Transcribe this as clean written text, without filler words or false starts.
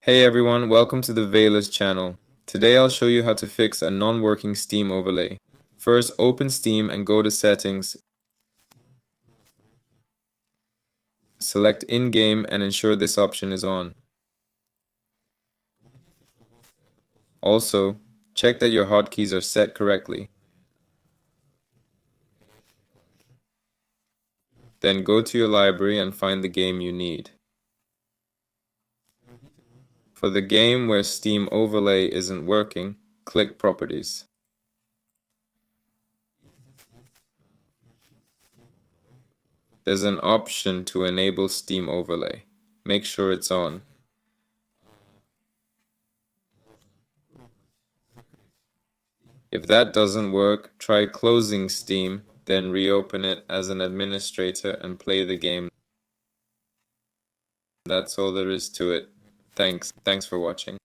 Hey everyone, welcome to the Veilers channel. Today I'll show you how to fix a non-working Steam overlay. First, open Steam and go to Settings. Select In-Game and ensure this option is on. Also, check that your hotkeys are set correctly. Then go to your library and find the game you need. For the game where Steam Overlay isn't working, click Properties. There's an option to enable Steam Overlay. Make sure it's on. If that doesn't work, try closing Steam, then reopen it as an administrator and play the game. That's all there is to it. Thanks for watching.